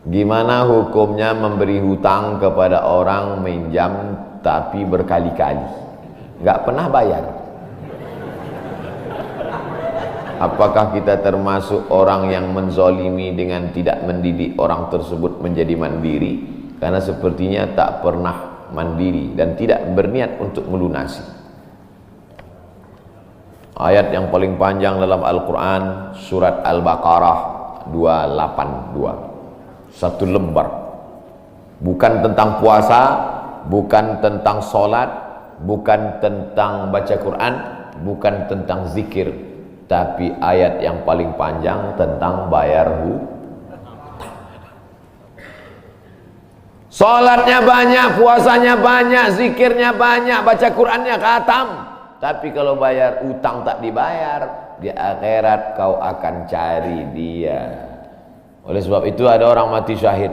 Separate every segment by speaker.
Speaker 1: Gimana hukumnya memberi hutang kepada orang minjam tapi berkali-kali nggak pernah bayar? Apakah kita termasuk orang yang menzolimi dengan tidak mendidik orang tersebut menjadi mandiri? Karena sepertinya tak pernah mandiri dan tidak berniat untuk melunasi. Ayat yang paling panjang dalam Al-Quran, surat Al-Baqarah 282. Satu lembar. Bukan tentang puasa, bukan tentang sholat, bukan tentang baca Quran, bukan tentang zikir, tapi ayat yang paling panjang tentang bayar hutang. Sholatnya banyak, puasanya banyak, zikirnya banyak, baca Qurannya khatam, tapi kalau bayar utang tak dibayar, di akhirat kau akan cari dia. Oleh sebab itu ada orang mati syahid.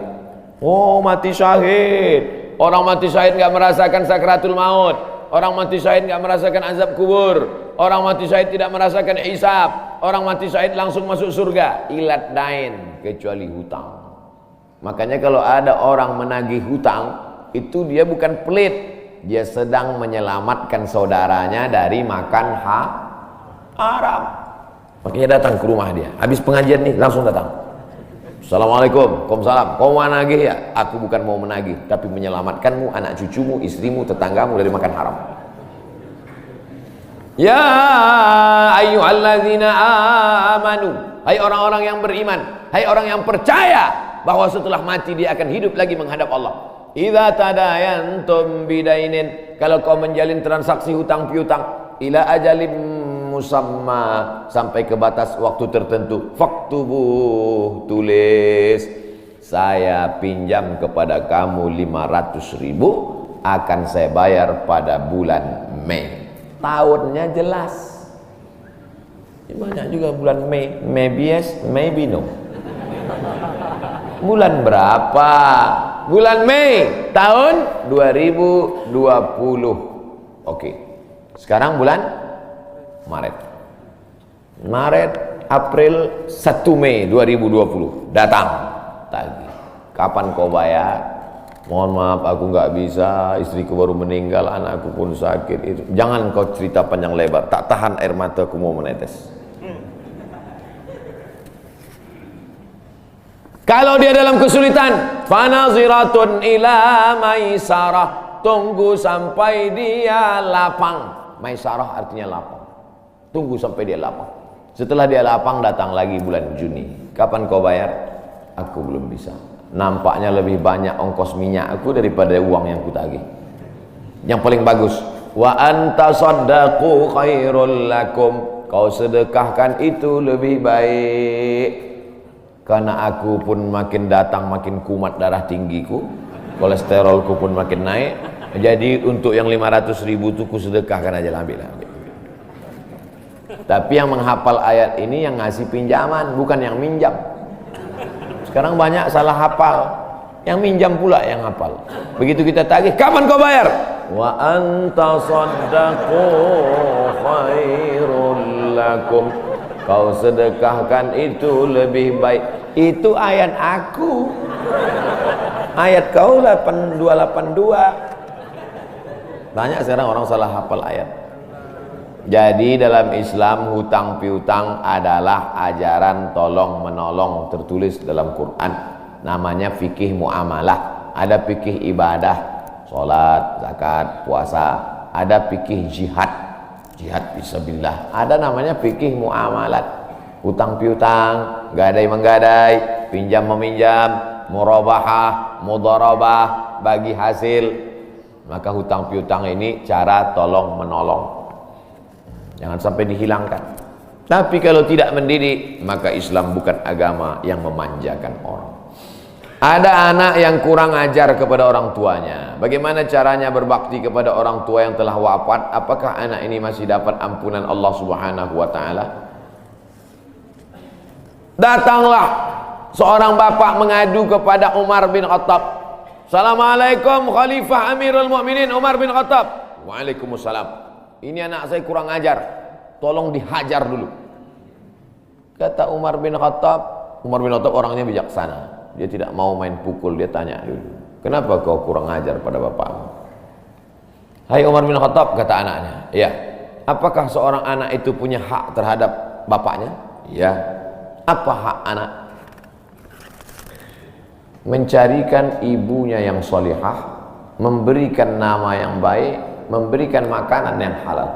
Speaker 1: Oh, mati syahid. Orang mati syahid enggak merasakan sakratul maut. Orang mati syahid enggak merasakan azab kubur. Orang mati syahid tidak merasakan hisab. Orang mati syahid langsung masuk surga. Ilat dain, kecuali hutang. Makanya kalau ada orang menagih hutang, itu dia bukan pelit. Dia sedang menyelamatkan saudaranya dari makan haram. Makanya datang ke rumah dia. Habis pengajian nih, langsung datang. Assalamualaikum, waalaikumsalam. Kau mau menagih ya? Aku bukan mau menagih, tapi menyelamatkanmu, anak cucumu, istrimu, tetanggamu dari makan haram. Ya ayyuhalladzina amanu, hai orang-orang yang beriman, hai orang yang percaya bahwa setelah mati dia akan hidup lagi menghadap Allah. Idza tadayantum bidainin, kalau kau menjalin transaksi hutang piutang, ila ajalim musamma, sampai ke batas waktu tertentu, faktubuh, tulis, saya pinjam kepada kamu 500.000, akan saya bayar pada bulan Mei. Tahunnya jelas. Banyak juga bulan Mei. Maybe yes, maybe no. Bulan berapa? Bulan Mei tahun 2020. Oke. Sekarang bulan Maret, April, 1 Mei 2020 datang tagih. Kapan kau bayar? Mohon maaf aku nggak bisa, istriku baru meninggal, anakku pun sakit. Itu jangan kau cerita panjang lebar, tak tahan air mataku mau menetes. Kalau dia dalam kesulitan, fanaziratun ila maisarah, tunggu sampai dia lapang. Maisarah artinya lapang. Tunggu sampai dia lapang. Setelah dia lapang, datang lagi bulan Juni. Kapan kau bayar? Aku belum bisa. Nampaknya lebih banyak ongkos minyak aku daripada uang yang kutagih. Yang paling bagus, wa anta saddaqu khairul lakum, kau sedekahkan itu lebih baik. Karena aku pun makin datang makin kumat darah tinggiku, kolesterolku pun makin naik. Jadi untuk yang 500.000 itu ku sedekahkan aja, ambil. Tapi yang menghafal ayat ini yang ngasih pinjaman, bukan yang minjam. Sekarang banyak salah hafal, yang minjam pula yang hafal. Begitu kita tagih, kapan kau bayar? Wa anta saddaqu khairul lakum, kau sedekahkan itu lebih baik. Itu ayat aku. Ayat kau 8282. Banyak sekarang orang salah hafal ayat. Jadi dalam Islam hutang piutang adalah ajaran tolong menolong tertulis dalam Quran. Namanya fikih muamalah. Ada fikih ibadah, sholat, zakat, puasa. Ada fikih jihad, jihad fisabilillah. Ada namanya fikih muamalat. Hutang piutang, gadai menggadai, pinjam meminjam, murabahah, mudharabah, bagi hasil. Maka hutang piutang ini cara tolong menolong. Jangan sampai dihilangkan. Tapi kalau tidak mendidik, maka Islam bukan agama yang memanjakan orang. Ada anak yang kurang ajar kepada orang tuanya. Bagaimana caranya berbakti kepada orang tua yang telah wafat? Apakah anak ini masih dapat ampunan Allah Subhanahu wa taala? Datanglah seorang bapak mengadu kepada Umar bin Khattab. Assalamualaikum Khalifah Amirul Mukminin Umar bin Khattab. Waalaikumsalam. Ini anak saya kurang ajar, tolong dihajar dulu. Kata Umar bin Khattab orangnya bijaksana. Dia tidak mau main pukul. Dia tanya dulu, kenapa kau kurang ajar pada bapakmu? Hai Umar bin Khattab, kata anaknya, ya. Apakah seorang anak itu punya hak terhadap bapaknya? Ya. Apa hak anak? Mencarikan ibunya yang solihah, memberikan nama yang baik, memberikan makanan yang halal.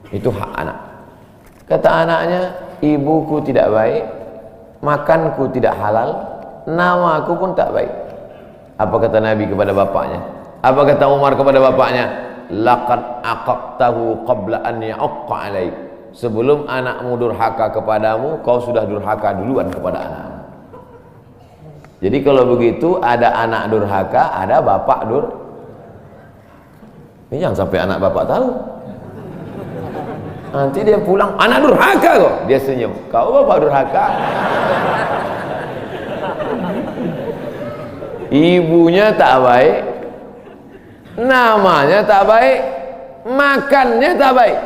Speaker 1: Itu hak anak. Kata anaknya, ibuku tidak baik, makanku tidak halal, namaku pun tak baik. Apa kata Nabi kepada bapaknya? Apa kata Umar kepada bapaknya? Laqad aqaqtahu qabla an ya'aqqa alaik. Sebelum anakmu durhaka kepadamu, kau sudah durhaka duluan kepada anakmu. Jadi kalau begitu, ada anak durhaka, ada bapak Ini jangan sampai anak bapak tahu. Nanti dia pulang, anak durhaka kok. Dia senyum, kau bapak durhaka. Ibunya tak baik, namanya tak baik, makannya tak baik.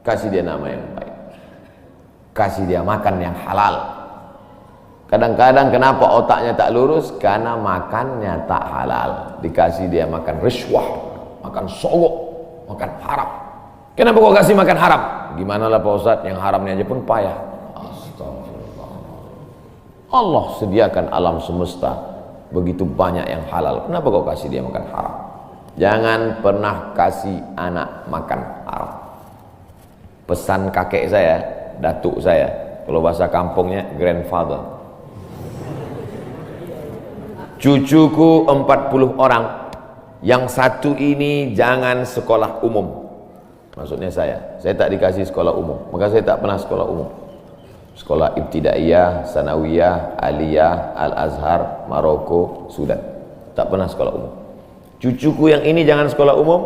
Speaker 1: Kasih dia nama yang baik, kasih dia makan yang halal. Kadang-kadang kenapa otaknya tak lurus? Karena makannya tak halal. Dikasih dia makan riswah, makan sogok, makan haram. Kenapa kau kasih makan haram? Gimana lah Pak Ustadz, yang haramnya aja pun payah. Astagfirullah. Allah sediakan alam semesta begitu banyak yang halal. Kenapa kau kasih dia makan haram? Jangan pernah kasih anak makan haram. Pesan kakek saya, datuk saya, kalau bahasa kampungnya grandfather. Cucuku 40 orang, yang satu ini jangan sekolah umum. Maksudnya saya tak dikasih sekolah umum, maka saya tak pernah sekolah umum. Sekolah ibtidaiyah, sanawiyah, aliyah, al-azhar, Maroko, Sudan. Tak pernah sekolah umum. Cucuku yang ini jangan sekolah umum,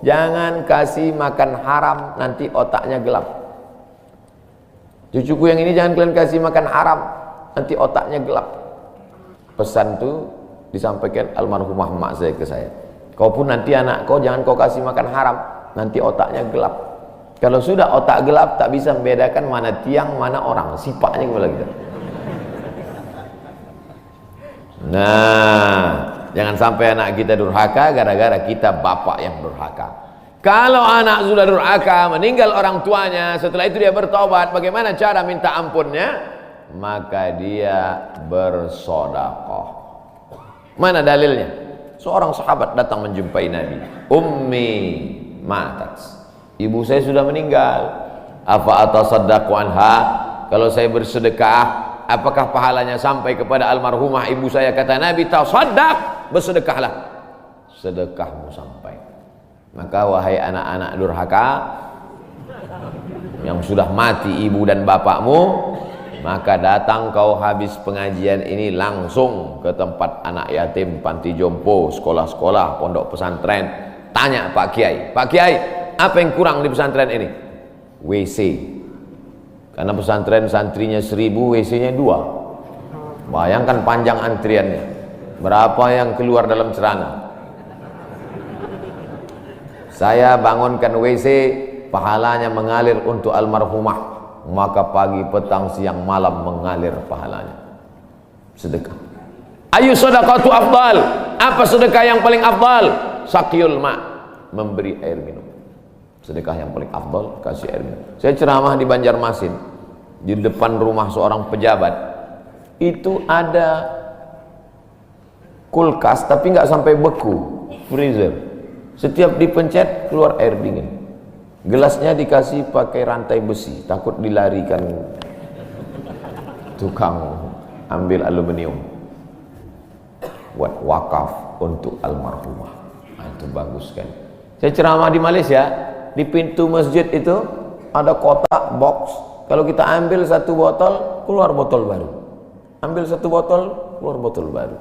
Speaker 1: jangan kasih makan haram, nanti otaknya gelap. Cucuku yang ini jangan kalian kasih makan haram, nanti otaknya gelap. Pesan itu disampaikan almarhumah mak saya ke saya. Kau pun nanti anak kau jangan kau kasih makan haram, nanti otaknya gelap. Kalau sudah otak gelap, tak bisa membedakan mana tiang, mana orang. Sifatnya kembali kita. Nah, jangan sampai anak kita durhaka gara-gara kita bapak yang durhaka. Kalau anak sudah durhaka, meninggal orang tuanya, setelah itu dia bertobat, bagaimana cara minta ampunnya? Maka dia bersedekah. Mana dalilnya? Seorang sahabat datang menjumpai Nabi. Ummi matat, ibu saya sudah meninggal. Afa atasaddaqu anha? Kalau saya bersedekah, apakah pahalanya sampai kepada almarhumah ibu saya? Kata Nabi, tasaddaq, bersedekahlah, sedekahmu sampai. Maka wahai anak-anak durhaka yang sudah mati ibu dan bapakmu, maka datang kau habis pengajian ini langsung ke tempat anak yatim, panti jompo, sekolah-sekolah, pondok pesantren. Tanya Pak Kiai, Pak Kiai, apa yang kurang di pesantren ini? WC. Karena pesantren santrinya 1000, WC-nya 2. Bayangkan panjang antriannya. Berapa yang keluar dalam celana? Saya bangunkan WC, pahalanya mengalir untuk almarhumah. Maka pagi, petang, siang, malam mengalir pahalanya. Sedekah. Ayu sedekatu afdal? Apa sedekah yang paling afdal? Sakyul ma', memberi air minum. Sedekah yang paling afdal, kasih air minum. Saya ceramah di Banjarmasin, di depan rumah seorang pejabat. Itu ada kulkas, tapi nggak sampai beku, freezer. Setiap dipencet keluar air dingin. Gelasnya dikasih pakai rantai besi, takut dilarikan tukang ambil aluminium. Buat wakaf untuk almarhumah. Nah, itu bagus kan. Saya ceramah di Malaysia, di pintu masjid itu ada kotak box. Kalau kita ambil satu botol, keluar botol baru. Ambil satu botol, keluar botol baru.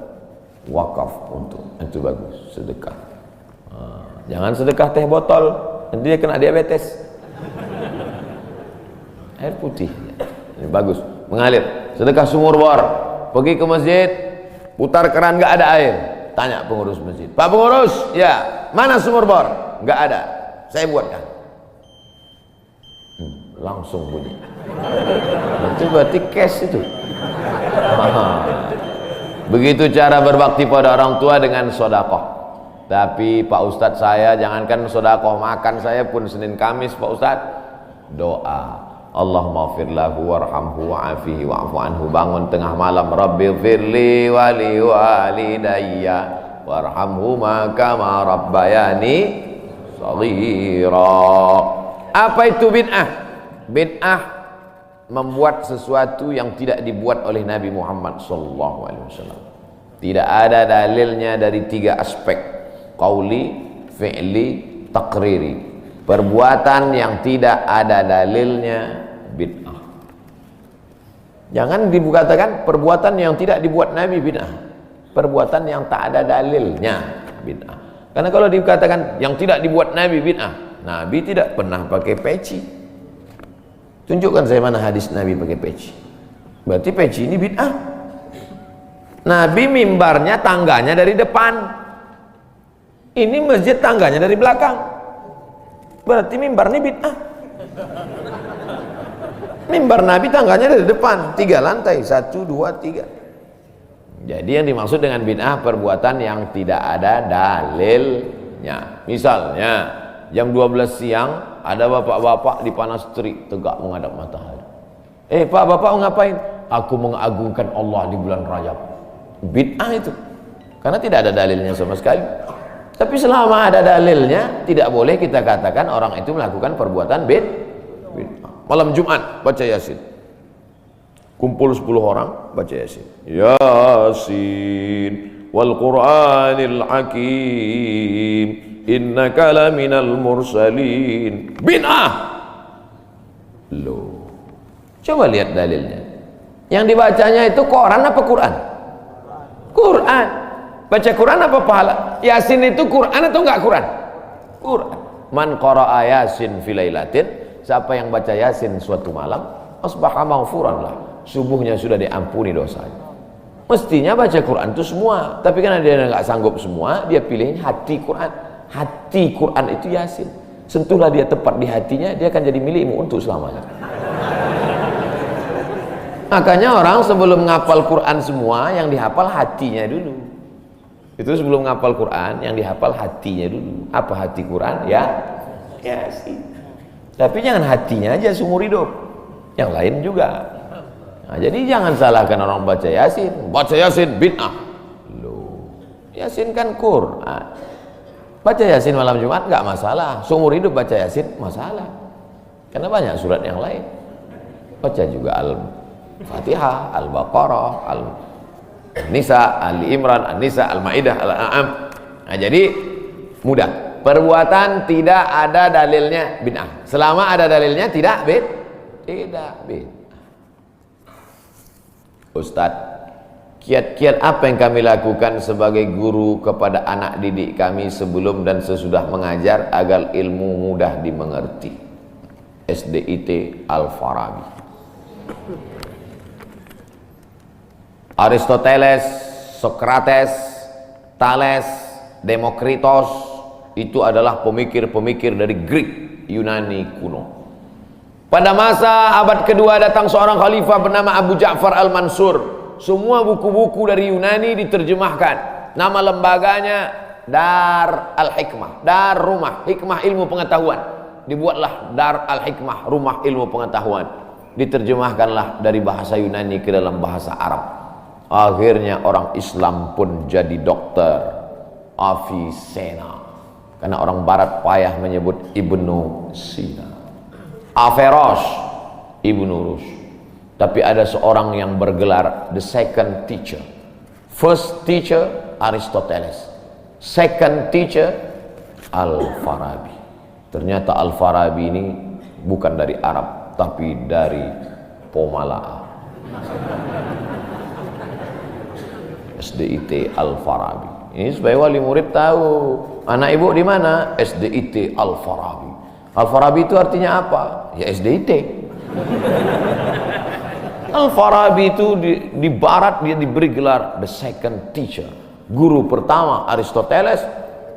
Speaker 1: Wakaf untuk, itu bagus, sedekah. Jangan sedekah teh botol, nanti dia kena diabetes. Air putih, ini bagus, mengalir. Sedekah sumur bor, pergi ke masjid, putar keran nggak ada air, tanya pengurus masjid, Pak pengurus, ya mana sumur bor? Nggak ada, saya buatkan. langsung bunyi. Itu berarti cash itu. Begitu cara berbakti pada orang tua dengan sedekah. Tapi Pak Ustadz, saya jangankan sedekah, makan saya pun Senin Kamis Pak Ustadz doa, Allahumma fir lahu warhamhu wa'afihi wa'fu anhu. Bangun tengah malam, Rabbi firli wali walidayya warhamhuma kama rabbayani shaghira. Apa itu bid'ah? Bid'ah membuat sesuatu yang tidak dibuat oleh Nabi Muhammad SAW. Tidak ada dalilnya dari 3 aspek: qauli, fi'li, taqriri. Perbuatan yang tidak ada dalilnya bid'ah. Jangan dikatakan perbuatan yang tidak dibuat Nabi bid'ah. Perbuatan yang tak ada dalilnya bid'ah. Karena kalau dikatakan yang tidak dibuat Nabi bid'ah, Nabi tidak pernah pakai peci. Tunjukkan saya mana hadis Nabi pakai peci. Berarti peci ini bid'ah. Nabi mimbarnya tangganya dari depan. Ini masjid tangganya dari belakang. Berarti mimbar ini bid'ah. Mimbar Nabi tangganya dari depan, 3 lantai, 1, 2, 3. Jadi yang dimaksud dengan bid'ah perbuatan yang tidak ada dalilnya. Misalnya jam 12 siang ada bapak-bapak di panas terik tegak menghadap matahari. Pak, bapak ngapain? Aku mengagungkan Allah di bulan Rajab. Bid'ah itu, karena tidak ada dalilnya sama sekali. Tapi selama ada dalilnya, tidak boleh kita katakan orang itu melakukan perbuatan bid'ah. Malam Jumat baca Yasin, kumpul 10 orang baca Yasin. Yasin wal Qur'anil Hakim innaka laminal mursalin. Bid'ah. Loh, coba lihat dalilnya. Yang dibacanya itu Quran apa Quran? Quran. Baca Quran apa pahala? Yasin itu Quran atau enggak Quran? Quran. Man qara'a Yasin fi lailatin, siapa yang baca Yasin suatu malam, asbaha maghfuran lah, subuhnya sudah diampuni dosanya. Mestinya baca Quran itu semua, tapi karena dia enggak sanggup semua, dia pilih hati Quran. Hati Quran itu Yasin. Sentuhlah dia tepat di hatinya, dia akan jadi milikmu untuk selamanya. Makanya orang sebelum ngapal Quran semua, yang dihafal hatinya dulu. Itu sebelum ngapal Quran, yang dihafal hatinya dulu. Apa hati Quran? Ya Yasin. Tapi jangan hatinya aja seumur hidup, yang lain juga. Nah, jadi jangan salahkan orang baca Yasin. Baca Yasin bid'ah. Loh, Yasin kan Quran. Baca Yasin malam Jumat nggak masalah. Seumur hidup baca Yasin masalah. Karena banyak surat yang lain. Baca juga Al-Fatihah, Al-Baqarah, Al-Nisa, Ali Imran, An-Nisa, Al-Maidah, Al-An'am. Nah, jadi mudah. Perbuatan tidak ada dalilnya bid'ah. Selama ada dalilnya tidak bid'ah. Ustadz, kiat-kiat apa yang kami lakukan sebagai guru kepada anak didik kami sebelum dan sesudah mengajar agar ilmu mudah dimengerti? SDIT Al-Farabi. Aristoteles, Socrates, Thales, Demokritos itu adalah pemikir-pemikir dari Greek, Yunani kuno. Pada masa abad kedua datang seorang khalifah bernama Abu Ja'far Al-Mansur. Semua buku-buku dari Yunani diterjemahkan. Nama lembaganya Dar Al-Hikmah, Dar Rumah Hikmah Ilmu Pengetahuan. Dibuatlah Dar Al-Hikmah, Rumah Ilmu Pengetahuan. Diterjemahkanlah dari bahasa Yunani ke dalam bahasa Arab. Akhirnya orang Islam pun jadi dokter Avicenna, karena orang Barat payah menyebut Ibnu Sina. Averroes, Ibnu Rus. Tapi ada seorang yang bergelar the second teacher. First teacher Aristoteles, second teacher Al-Farabi. Ternyata Al-Farabi ini bukan dari Arab, tapi dari Pomalaa. SDIT Al-Farabi. Ini supaya wali murid tahu. Anak ibu di mana? SDIT Al-Farabi. Al-Farabi itu artinya apa? Ya SDIT. Al-Farabi itu di barat dia diberi gelar the second teacher. Guru pertama Aristoteles,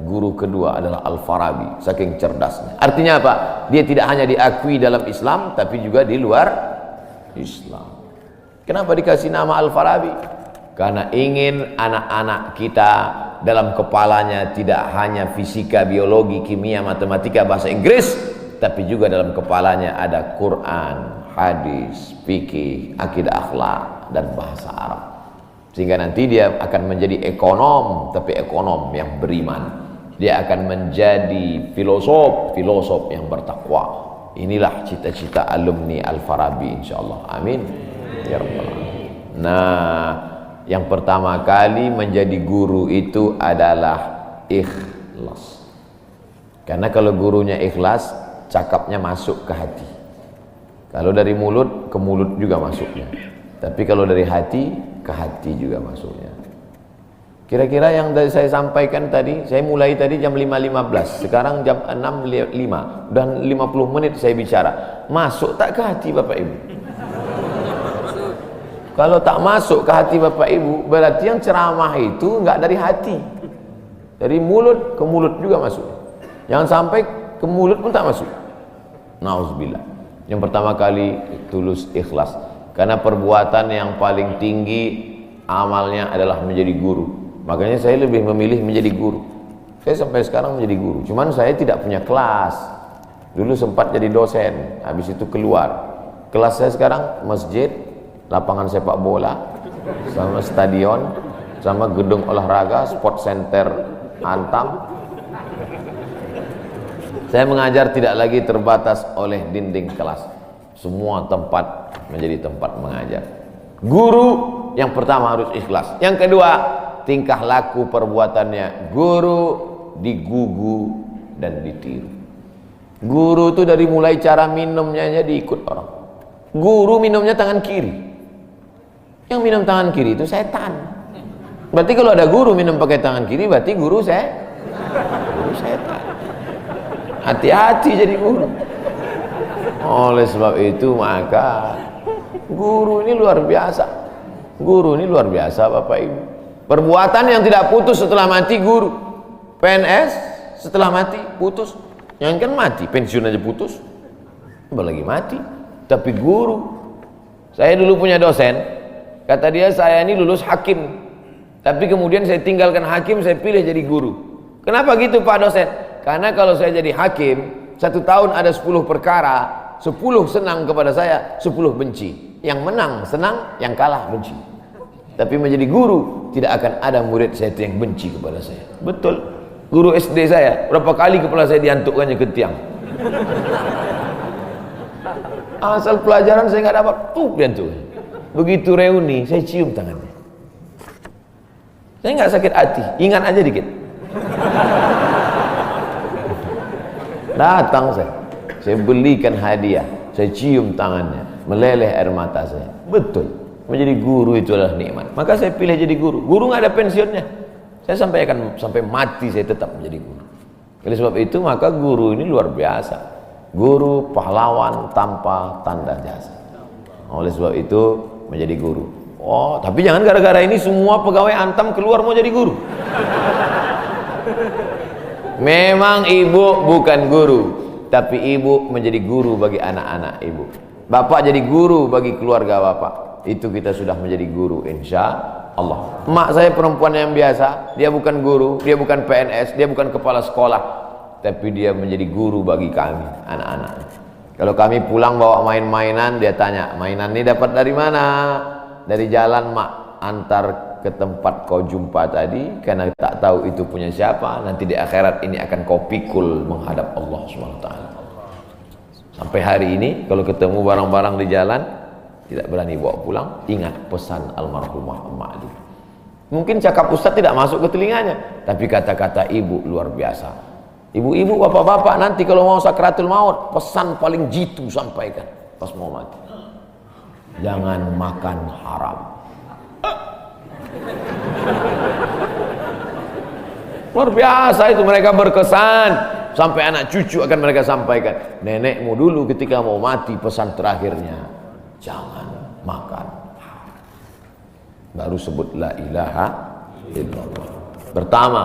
Speaker 1: guru kedua adalah Al-Farabi, saking cerdasnya. Artinya apa? Dia tidak hanya diakui dalam Islam, tapi juga di luar Islam. Kenapa dikasih nama Al-Farabi? Karena ingin anak-anak kita dalam kepalanya tidak hanya fisika, biologi, kimia, matematika, bahasa Inggris, tapi juga dalam kepalanya ada Quran, hadis, fikih, akidah, akhlak, dan bahasa Arab. Sehingga nanti dia akan menjadi ekonom, tapi ekonom yang beriman. Dia akan menjadi filosof yang bertakwa. Inilah cita-cita alumni Al-Farabi, insyaallah. Amin ya rabbal alamin. Nah, yang pertama kali menjadi guru itu adalah ikhlas. Karena kalau gurunya ikhlas, cakapnya masuk ke hati. Kalau dari mulut ke mulut juga masuknya. Tapi kalau dari hati ke hati juga masuknya. Kira-kira yang saya sampaikan tadi, saya mulai tadi jam 5.15, sekarang jam 6.05, dan 50 menit saya bicara. Masuk tak ke hati Bapak Ibu? Kalau tak masuk ke hati Bapak Ibu, berarti yang ceramah itu enggak dari hati. Dari mulut ke mulut juga masuk. Jangan sampai ke mulut pun tak masuk. Nauzubillah. Yang pertama kali tulus ikhlas. Karena perbuatan yang paling tinggi amalnya adalah menjadi guru. Makanya saya lebih memilih menjadi guru. Saya sampai sekarang menjadi guru. Cuman saya tidak punya kelas. Dulu sempat jadi dosen, habis itu keluar. Kelas saya sekarang masjid, lapangan sepak bola, sama stadion, sama gedung olahraga, sport center Antam. Saya mengajar tidak lagi terbatas oleh dinding kelas. Semua tempat menjadi tempat mengajar. Guru yang pertama harus ikhlas. Yang kedua, tingkah laku perbuatannya. Guru digugu dan ditiru. Guru itu dari mulai cara minumnya aja diikut orang. Guru minumnya tangan kiri. Yang minum tangan kiri itu setan. Berarti kalau ada guru minum pakai tangan kiri, berarti guru setan. Hati-hati jadi guru. Oleh sebab itu maka guru ini luar biasa. Guru ini luar biasa Bapak Ibu. Perbuatan yang tidak putus setelah mati guru. PNS setelah mati putus. Yang kan mati, pensiun aja putus. Apalagi mati. Tapi guru. Saya dulu punya dosen. Kata dia, saya ini lulus hakim. Tapi kemudian saya tinggalkan hakim, saya pilih jadi guru. Kenapa gitu Pak dosen? Karena kalau saya jadi hakim, 1 tahun ada 10 perkara, 10 senang kepada saya, 10 benci. Yang menang senang, yang kalah benci. Tapi menjadi guru, tidak akan ada murid saya itu yang benci kepada saya. Betul. Guru SD saya, berapa kali kepala saya diantukkannya ke tiang. Asal pelajaran saya nggak dapat, diantuk. Begitu reuni, saya cium tangannya. Saya nggak sakit hati, ingat aja dikit. Datang saya belikan hadiah, saya cium tangannya, meleleh air mata saya. Betul, menjadi guru itu adalah nikmat. Maka saya pilih jadi guru. Guru nggak ada pensiunnya. Saya sampai mati saya tetap menjadi guru. Oleh sebab itu maka guru ini luar biasa. Guru pahlawan tanpa tanda jasa. Oleh sebab itu menjadi guru. Oh, tapi jangan gara-gara ini semua pegawai Antam keluar mau jadi guru. Memang ibu bukan guru, tapi ibu menjadi guru bagi anak-anak ibu. Bapak jadi guru bagi keluarga bapak. Itu kita sudah menjadi guru insya Allah. Mak saya perempuan yang biasa, dia bukan guru, dia bukan PNS, dia bukan kepala sekolah, tapi dia menjadi guru bagi kami anak-anak. Kalau kami pulang bawa main-mainan, dia tanya, mainan ini dapat dari mana? Dari jalan mak, antar ke tempat kau jumpa tadi, karena tak tahu itu punya siapa. Nanti di akhirat ini akan kau pikul menghadap Allah SWT. Sampai hari ini kalau ketemu barang-barang di jalan tidak berani bawa pulang, ingat pesan almarhumah emak Ali. Mungkin cakap ustaz tidak masuk ke telinganya, tapi kata-kata ibu luar biasa. Ibu-ibu, bapak-bapak, nanti kalau mau sakratul maut, pesan paling jitu sampaikan pas mau mati. Jangan makan haram. Luar biasa itu, mereka berkesan. Sampai anak cucu akan mereka sampaikan. Nenekmu dulu ketika mau mati, pesan terakhirnya, jangan makan haram. Baru sebut la ilaha illallah. Pertama,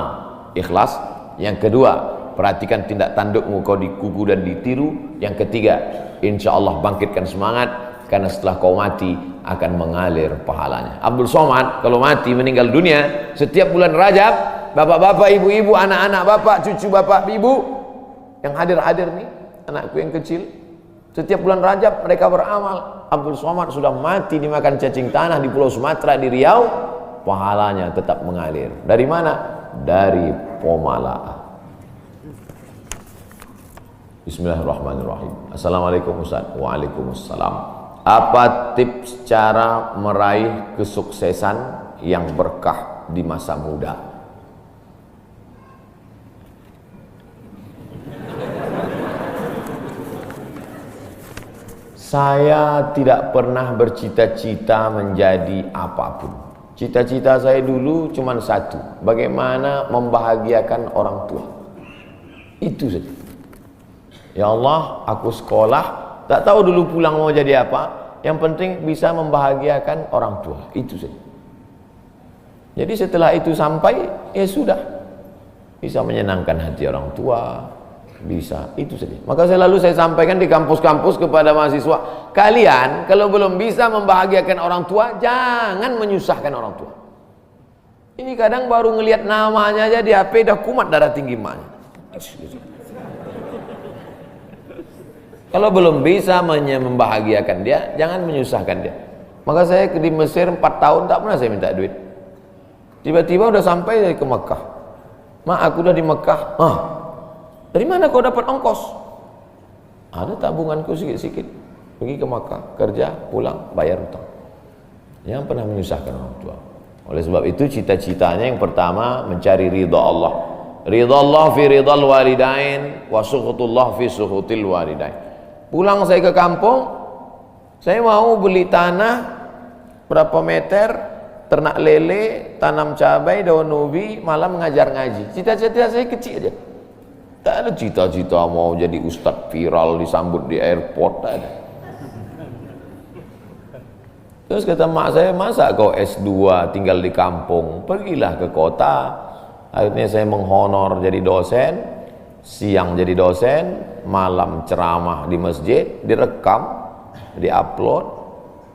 Speaker 1: ikhlas. Yang kedua, perhatikan tindak tandukmu, kau dikuku dan ditiru. Yang ketiga, insya Allah bangkitkan semangat, karena setelah kau mati akan mengalir pahalanya. Abdul Somad kalau mati meninggal dunia, setiap bulan Rajab, bapak-bapak, ibu-ibu, anak-anak bapak, cucu bapak, ibu yang hadir-hadir nih, anakku yang kecil, setiap bulan Rajab mereka beramal. Abdul Somad sudah mati dimakan cacing tanah di Pulau Sumatera, di Riau, pahalanya tetap mengalir. Dari mana? Dari Pomala. Bismillahirrahmanirrahim. Assalamualaikum Ustaz. Waalaikumsalam. Apa tips cara meraih kesuksesan yang berkah di masa muda? Saya tidak pernah bercita-cita menjadi apapun. Cita-cita saya dulu cuma satu, bagaimana membahagiakan orang tua. Itu saja. Ya Allah, aku sekolah, tak tahu dulu pulang mau jadi apa, yang penting bisa membahagiakan orang tua. Itu saja. Jadi setelah itu sampai, ya sudah, bisa menyenangkan hati orang tua, bisa, itu saja. Maka selalu saya sampaikan di kampus-kampus kepada mahasiswa, kalian kalau belum bisa membahagiakan orang tua, jangan menyusahkan orang tua. Ini kadang baru ngelihat namanya aja di HP dah kumat darah tinggi emaknya. Kalau belum bisa membahagiakan dia, jangan menyusahkan dia. Maka saya di Mesir 4 tahun tak pernah saya minta duit. Tiba-tiba udah sampai ke Mekah. Mak, aku udah di Mekah. Dari mana kau dapat ongkos? Ada tabunganku sikit-sikit. Pergi ke Makkah, kerja, pulang, bayar hutang. Jangan pernah menyusahkan orang tua. Oleh sebab itu cita-citanya yang pertama mencari ridha Allah. Ridha Allah fi ridhal walidain wa sukhutullah fi sukhutil walidain. Pulang saya ke kampung, saya mau beli tanah berapa meter, ternak lele, tanam cabai, daun ubi, malam mengajar ngaji. Cita-cita saya kecil aja. Tak ada cita-cita mau jadi ustadz viral disambut di airport, tak ada. Terus kata mak saya, masa kau S2 tinggal di kampung, pergilah ke kota. Akhirnya saya menghonor jadi dosen, siang jadi dosen, malam ceramah di masjid, direkam, diupload,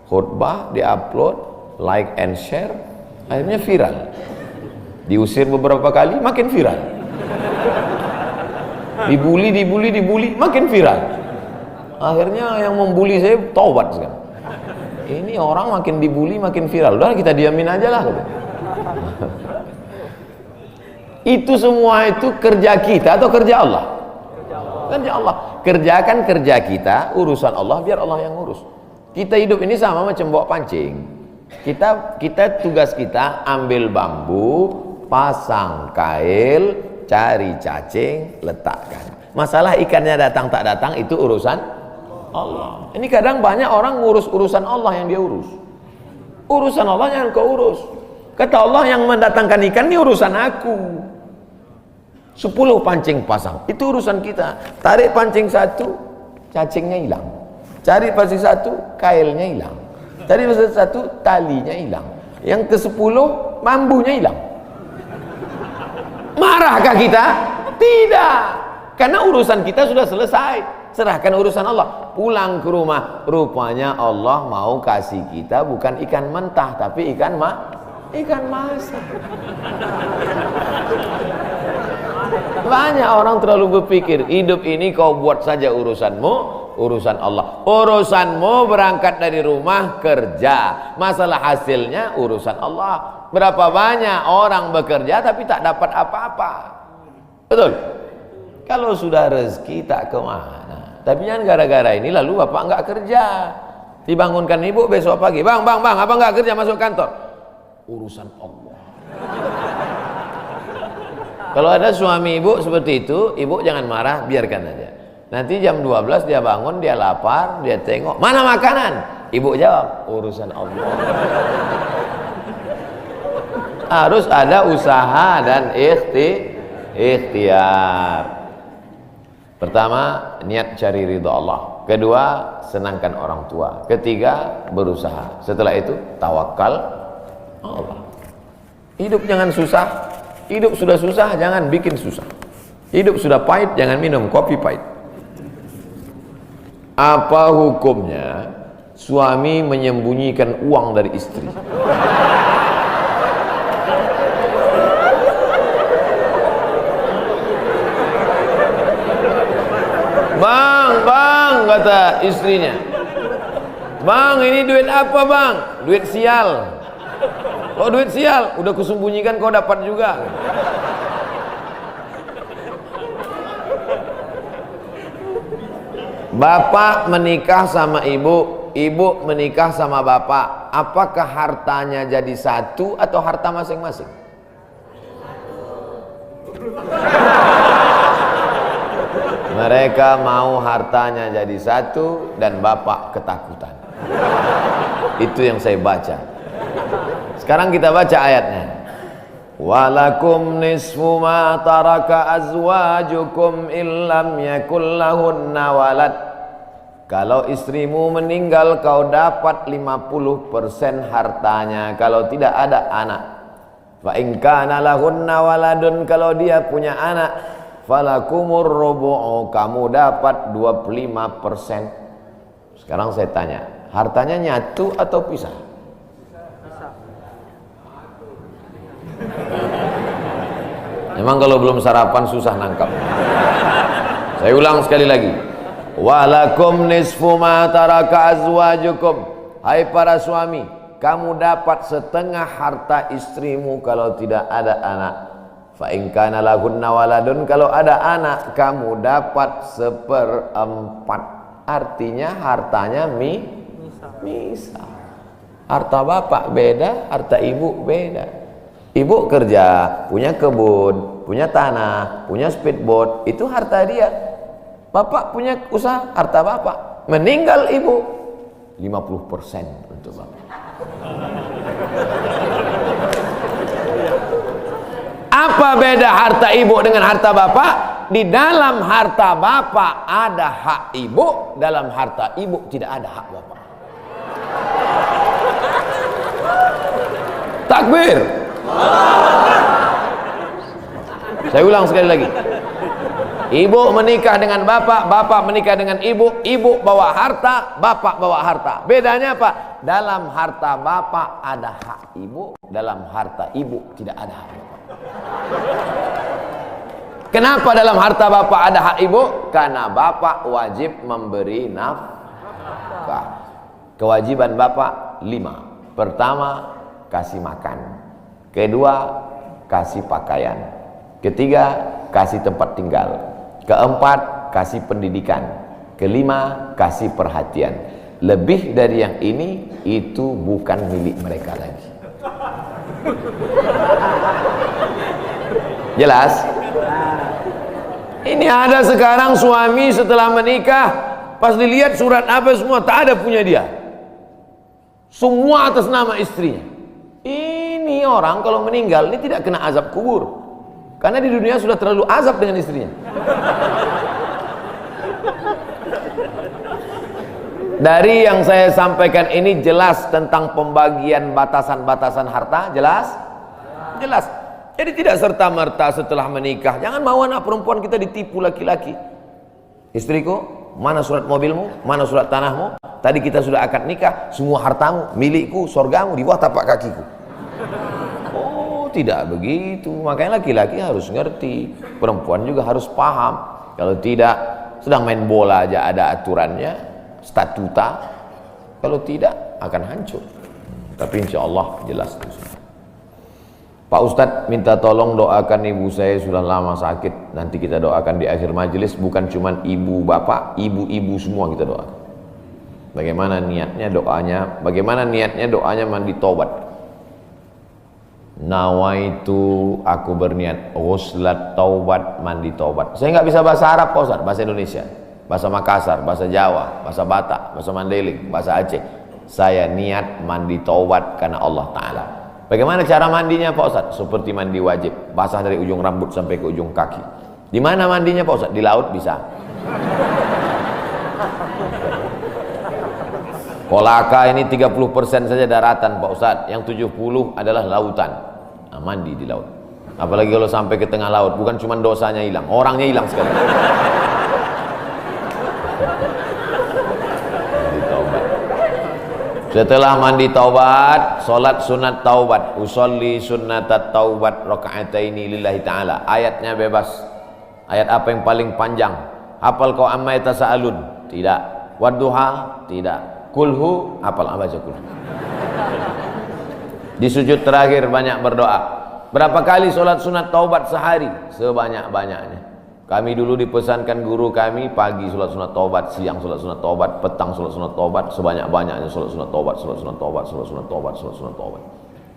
Speaker 1: khutbah diupload, like and share, akhirnya viral. Diusir beberapa kali, makin viral. Dibully, makin viral. Akhirnya yang membuli saya taubat sekarang. Ini orang makin dibully, makin viral. Udah kita diamin aja lah. Itu semua itu kerja kita atau kerja Allah? Kerja Allah. Kerjakan kerja kita, urusan Allah, biar Allah yang ngurus. Kita hidup ini sama macam bawa pancing. Kita tugas kita ambil bambu, pasang kail, cari cacing, letakkan. Masalah ikannya datang tak datang itu urusan Allah. Ini kadang banyak orang ngurus urusan Allah yang dia urus. Urusan Allah yang kau urus. Kata Allah, yang mendatangkan ikan ini urusan aku. 10 pancing pasang, itu urusan kita. Tarik pancing 1, cacingnya hilang. Cari pancing 1, kailnya hilang. Cari pancing 1, talinya hilang. Yang ke-10, bambunya hilang. Marahkah kita? Tidak. Karena urusan kita sudah selesai. Serahkan urusan Allah. Pulang ke rumah, rupanya Allah mau kasih kita bukan ikan mentah, tapi ikan masak. Banyak orang terlalu berpikir hidup ini kau buat saja urusanmu, urusan Allah. Urusanmu berangkat dari rumah kerja, masalah hasilnya urusan Allah. Berapa banyak orang bekerja tapi tak dapat apa-apa. Betul? Kalau sudah rezeki tak kemana. Tapi jangan gara-gara ini lalu bapak enggak kerja. Dibangunkan ibu besok pagi, bang, abang enggak kerja masuk kantor. Urusan Allah. Kalau ada suami ibu seperti itu, ibu jangan marah, biarkan aja. Nanti jam 12 dia bangun, dia lapar, dia tengok, mana makanan? Ibu jawab, urusan Allah. Harus ada usaha dan ikhtiar. Pertama, niat cari ridha Allah. Kedua, senangkan orang tua. Ketiga, berusaha. Setelah itu, tawakal Allah. Hidup jangan susah. Hidup sudah susah, jangan bikin susah. Hidup sudah pahit, jangan minum kopi pahit. Apa hukumnya suami menyembunyikan uang dari istri? Bang, kata istrinya. Bang, ini duit apa bang? Duit sial. Kok duit sial? Udah kusembunyikan kau dapat juga. Bapak menikah sama ibu, ibu menikah sama bapak. Apakah hartanya jadi satu atau harta masing-masing? Mereka mau hartanya jadi satu dan bapak ketakutan. Itu yang saya baca. Sekarang kita baca ayatnya. Walakum nisfu ma taraka azwajukum illam yakul lahunna walad. Kalau istrimu meninggal kau dapat 50% hartanya kalau tidak ada anak. Fa in kana lahunna waladun, kalau dia punya anak, falakumur rubu'u, kamu dapat 25%. Sekarang saya tanya, hartanya nyatu atau pisah? Memang kalau belum sarapan susah nangkap. Saya ulang sekali lagi. Walakum nisfu ma taraka azwajukum. Hai para suami, kamu dapat setengah harta istrimu kalau tidak ada anak. Fa in kana lahunna waladun, kalau ada anak kamu dapat 1/4. Artinya hartanya misah. Harta bapak beda, harta ibu beda. Ibu kerja, punya kebun, punya tanah, punya speedboat, itu harta dia. Bapak punya usaha, harta bapak. Meninggal ibu, 50% untuk bapak. Apa beda harta ibu dengan harta bapak? Di dalam harta bapak ada hak ibu, dalam harta ibu tidak ada hak bapak. Takbir. Saya ulang sekali lagi. Ibu menikah dengan bapak, bapak menikah dengan ibu, ibu bawa harta, bapak bawa harta. Bedanya apa? Dalam harta bapak ada hak ibu, dalam harta ibu tidak ada hak bapak. Kenapa dalam harta bapak ada hak ibu? Karena bapak wajib memberi nafkah. Kewajiban bapak 5. Pertama, kasih makan. Kedua, kasih pakaian. Ketiga, kasih tempat tinggal. Keempat, kasih pendidikan. Kelima, kasih perhatian. Lebih dari yang ini, itu bukan milik mereka lagi. Jelas? Ini ada sekarang suami setelah menikah, pas dilihat surat apa semua, tak ada punya dia. Semua atas nama istrinya. Ini orang kalau meninggal ini tidak kena azab kubur, karena di dunia sudah terlalu azab dengan istrinya. Dari yang saya sampaikan ini jelas tentang pembagian batasan-batasan harta. Jelas? Jelas. Jadi tidak serta-merta setelah menikah, jangan mau anak perempuan kita ditipu laki-laki. Istriku, mana surat mobilmu, mana surat tanahmu? Tadi kita sudah akad nikah, semua hartamu, milikku, surgamu di bawah tapak kakiku. Oh, tidak begitu. Makanya laki-laki harus ngerti, perempuan juga harus paham. Kalau tidak, sedang main bola aja ada aturannya, statuta. Kalau tidak, akan hancur. Tapi insya Allah jelas itu. Pak Ustadz minta tolong doakan ibu saya, sudah lama sakit. Nanti kita doakan di akhir majelis. Bukan cuma ibu bapak, ibu-ibu semua kita doakan. Bagaimana niatnya doanya? Bagaimana niatnya doanya mandi taubat? Nawaitu, aku berniat ghuslat taubat, mandi taubat. Saya nggak bisa bahasa Arab Pak Ustadz, bahasa Indonesia, bahasa Makassar, bahasa Jawa, bahasa Batak, bahasa Mandailing, bahasa Aceh. Saya niat mandi taubat karena Allah Ta'ala. Bagaimana cara mandinya Pak Ustadz? Seperti mandi wajib, basah dari ujung rambut sampai ke ujung kaki. Di mana mandinya Pak Ustadz? Di laut bisa. Kolaka ini 30% saja daratan Pak Ustadz, yang 70 adalah lautan. Nah, mandi di laut. Apalagi kalau sampai ke tengah laut, bukan cuma dosanya hilang, orangnya hilang sekali. Setelah mandi taubat, solat sunat taubat, usolli sunnatat taubat raka'ataini lillahi ta'ala. Ayatnya bebas. Ayat apa yang paling panjang? Hafal kau amma yatasaalun? Tidak. Wadduha? Tidak. Kulhu? Hafal, baca kulhu. Di sujud terakhir banyak berdoa. Berapa kali solat sunat taubat sehari? Sebanyak-banyaknya. Kami dulu dipesankan guru kami, pagi sholat sunat taubat, siang sholat sunat taubat, petang sholat sunat taubat, sebanyak-banyaknya sholat sunat taubat, sholat sunat taubat, sholat sunat taubat, sholat sunat taubat.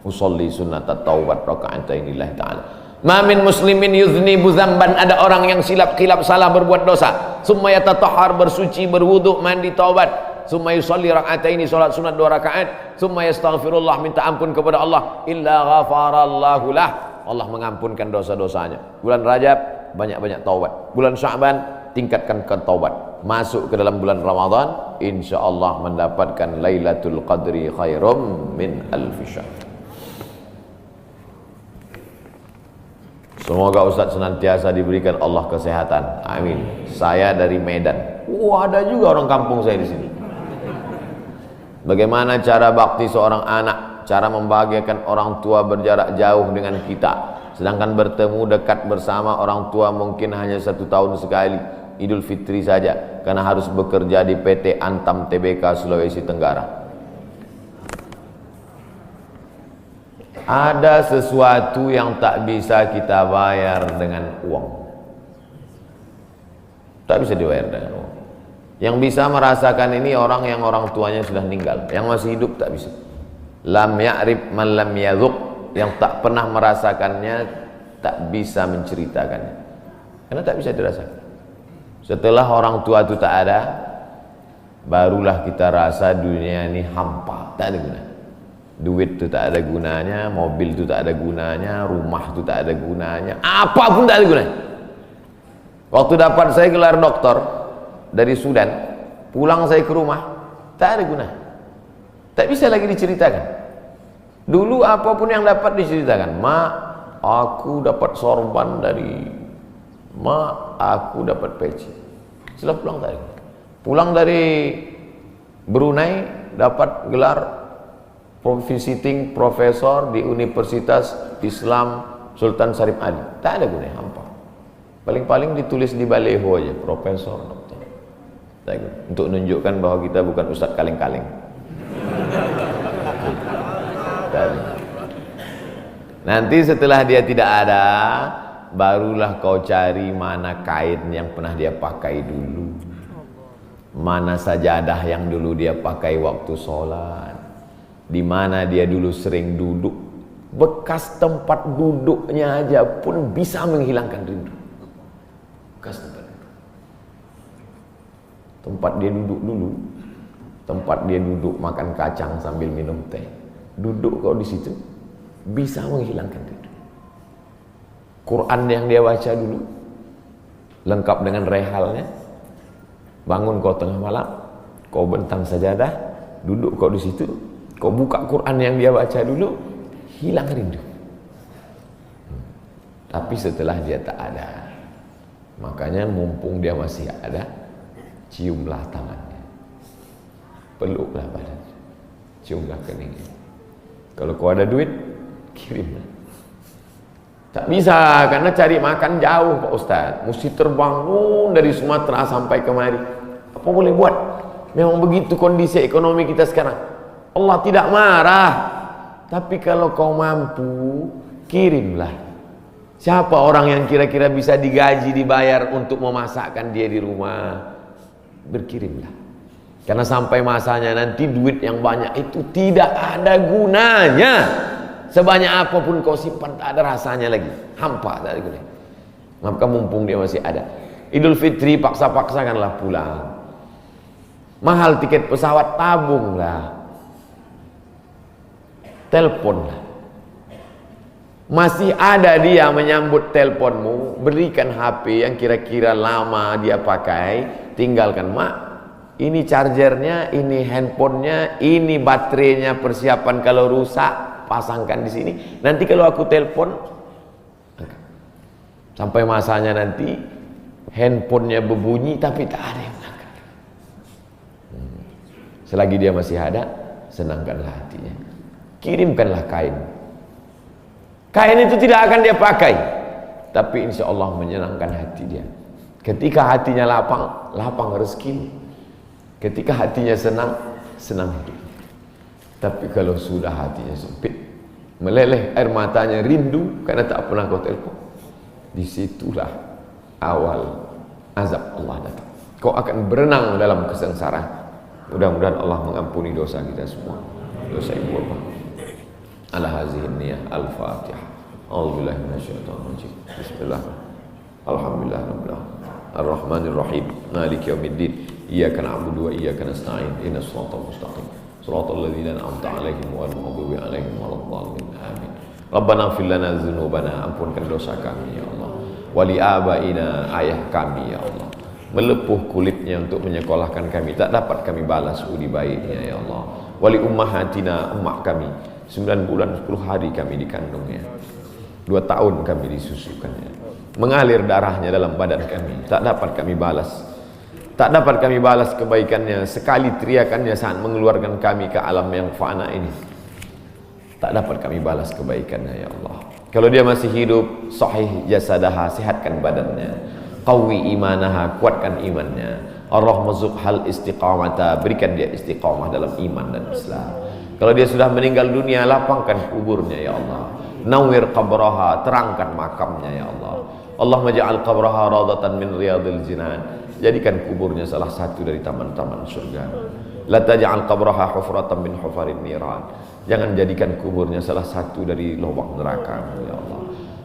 Speaker 1: Usolli sunnatat taubat raka'atain lillahi ta'ala. Ma min muslimin yudhnibu dzamban, ada orang yang silap salah berbuat dosa, summa yatatahhar, bersuci, berwudu, mandi taubat, summa yusolli raka'ataini, sholat sunat 2 rakaat, summa yastaghfirullah, minta ampun kepada Allah, illa ghafarallahu lah, Allah mengampunkan dosa-dosanya. Bulan Rajab banyak-banyak taubat. Bulan Sya'ban tingkatkan ke taubat. Masuk ke dalam bulan Ramadan, insyaallah mendapatkan Lailatul Qadri khairum min alfi syahr. Semoga Ustaz senantiasa diberikan Allah kesehatan. Amin. Saya dari Medan. Ada juga orang kampung saya di sini. Bagaimana cara bakti seorang anak? Cara membahagiakan orang tua berjarak jauh dengan kita. Sedangkan bertemu dekat bersama orang tua mungkin hanya 1 tahun sekali, Idul Fitri saja, karena harus bekerja di PT Antam Tbk Sulawesi Tenggara. Ada sesuatu yang tak bisa kita bayar dengan uang. Tak bisa dibayar dengan uang. Yang bisa merasakan ini orang yang orang tuanya sudah meninggal. Yang masih hidup tak bisa. Lam ya'rif man lam yadhuq, yang tak pernah merasakannya tak bisa menceritakannya, karena tak bisa dirasakan. Setelah orang tua itu tak ada, barulah kita rasa dunia ini hampa, tak ada guna. Duit itu tak ada gunanya, mobil itu tak ada gunanya, rumah itu tak ada gunanya, apapun tak ada gunanya. Waktu dapat saya gelar doktor dari Sudan, pulang saya ke rumah, tak ada guna, tak bisa lagi diceritakan. Dulu apapun yang dapat diceritakan, mak, aku dapat sorban dari mak, aku dapat peci. Setelah pulang tadi, pulang dari Brunei dapat gelar visiting profesor di Universitas Islam Sultan Syarif Ali. Tak ada gunanya, hampa. Paling-paling ditulis di baleho aja, profesor, doktor. Untuk menunjukkan bahwa kita bukan ustadz kaleng-kaleng. Nanti setelah dia tidak ada, barulah kau cari mana kain yang pernah dia pakai dulu, mana sajadah yang dulu dia pakai waktu sholat, di mana dia dulu sering duduk. Bekas tempat duduknya aja pun bisa menghilangkan rindu. Bekas tempat dia duduk dulu, tempat dia duduk makan kacang sambil minum teh, duduk kau di situ bisa menghilangkan rindu. Quran yang dia baca dulu lengkap dengan rehalnya, bangun kau tengah malam, kau bentang sajadah, duduk kau di situ, kau buka Quran yang dia baca dulu, hilang rindu. Tapi setelah dia tak ada, makanya mumpung dia masih ada, ciumlah tangannya, peluklah badannya, ciumlah keningnya. Kalau kau ada duit, kirimlah. Tak bisa, karena cari makan jauh Pak Ustaz, mesti terbangun dari Sumatera sampai kemari. Apa boleh buat? Memang begitu kondisi ekonomi kita sekarang. Allah tidak marah, tapi kalau kau mampu, kirimlah. Siapa orang yang kira-kira bisa digaji, dibayar untuk memasakkan dia di rumah? Berkirimlah. Karena sampai masanya nanti duit yang banyak itu tidak ada gunanya. Sebanyak apapun kau simpan, tak ada rasanya lagi, hampa, tak ada gunanya. Maka mumpung dia masih ada, Idul Fitri paksa-paksakanlah pulang. Mahal tiket pesawat, tabunglah, teleponlah. Masih ada dia menyambut teleponmu, berikan HP yang kira-kira lama dia pakai, tinggalkan. Mak, ini chargernya, ini handphonenya, ini baterainya, persiapan kalau rusak pasangkan di sini. Nanti kalau aku telepon Sampai masanya nanti handphonenya berbunyi tapi tak ada yang mengangkat. Selagi dia masih ada, senangkanlah hatinya. Kirimkanlah kain. Kain itu tidak akan dia pakai, tapi insya Allah menyenangkan hati dia. Ketika hatinya lapang, lapang rezeki. Ketika hatinya senang, senang hidup. Tapi kalau sudah hatinya sempit, meleleh air matanya, rindu karena tak pernah kau telepon, disitulah awal azab Allah datang. Kau akan berenang dalam kesengsaraan. Mudah-mudahan Allah mengampuni dosa kita semua, dosa ibu bapa. Ala hazihin niyah al-fatihah. A'udzubillahi minasyaitonir rajim. Bismillah. Alhamdulillah rabbil alamin. Ar-Rahmanir Rahim. Maliki yaumiddin. Iyyaka na'budu wa iyyaka nasta'in. Ihdinas siratal mustaqim. Shiratal ladzina an'amta 'alaihim ghairil maghdubi 'alaihim waladdallin. Amin. Rabbana ighfir lana dzunubana, ampunkan dosa kami ya Allah. Wali abaina, ayah kami ya Allah. Melepuh kulitnya untuk menyekolahkan kami, tak dapat kami balas budi baiknya ya Allah. Wali ummahatina, emak kami, 9 bulan 10 hari kami dikandungnya, 2 tahun kami disusukannya, mengalir darahnya dalam badan kami, tak dapat kami balas. Tak dapat kami balas kebaikannya, sekali teriakannya saat mengeluarkan kami ke alam yang fana ini, tak dapat kami balas kebaikannya ya Allah. Kalau dia masih hidup, sahih jasadaha, sehatkan badannya, qawi imanaha, kuatkan imannya, ar-rahmazuk hal istiqamata, berikan dia istiqamah dalam iman dan Islam. Kalau dia sudah meninggal dunia, lapangkan kuburnya ya Allah. Nawwir qabraha, terangkan makamnya ya Allah. Allahumma ja'al qabraha radatan min riyadil jinan, jadikan kuburnya salah satu dari taman-taman surga. La taj'al qabraha hufratan min hufarin niran, jangan jadikan kuburnya salah satu dari lubang neraka ya Allah.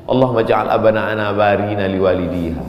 Speaker 1: Allahumma ja'al abana'ana barina liwalidiha,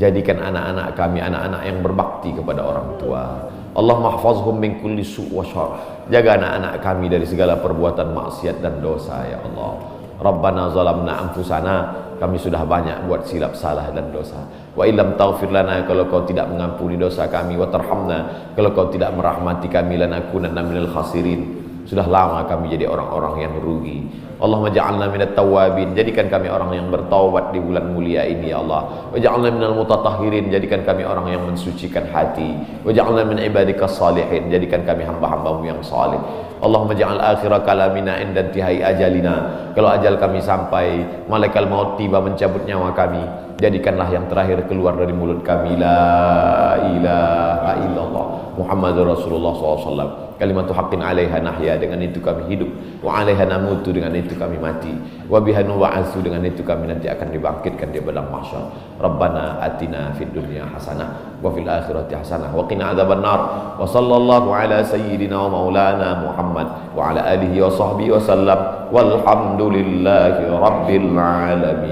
Speaker 1: jadikan anak-anak kami anak-anak yang berbakti kepada orang tua. Allahumma hafazhum min kulli su' wa syarr, jaga anak-anak kami dari segala perbuatan maksiat dan dosa ya Allah. Rabbana zalamna anfusana, kami sudah banyak buat silap salah dan dosa. Wa illam taghfir lana, kalau kau tidak mengampuni dosa kami, wa tarhamna, kalau kau tidak merahmati kami, lanakunanna minal khasirin, sudah lama kami jadi orang-orang yang rugi. Allahumma ja'alna minat tawabin, jadikan kami orang yang bertaubat di bulan mulia ini ya Allah. Wa ja'alna minal mutatahhirin, jadikan kami orang yang mensucikan hati. Wa ja'alna min ibadikas salihin, jadikan kami hamba-hambamu yang salih. Allahumma ja'al akhira kalamina inda intihai ajalina, kalau ajal kami sampai, malaikat maut tiba mencabut nyawa kami, jadikanlah yang terakhir keluar dari mulut kami la ilaha illallah Muhammadur Rasulullah SAW, kalimatu haqqin 'alaiha nahya, dengan itu kami hidup, wa 'alaiha namutu, dengan itu kami mati, wa biha nub'atsu, dengan itu kami nanti akan dibangkitkan di padang mahsyar. Rabbana atina fid dunya hasanah wa fil akhirati hasanah wa qina adzabannar. Wa sallallahu ala sayyidina wa maulana Muhammad wa ala alihi wa sahbihi wa sallam, walhamdulillahi rabbil alamin.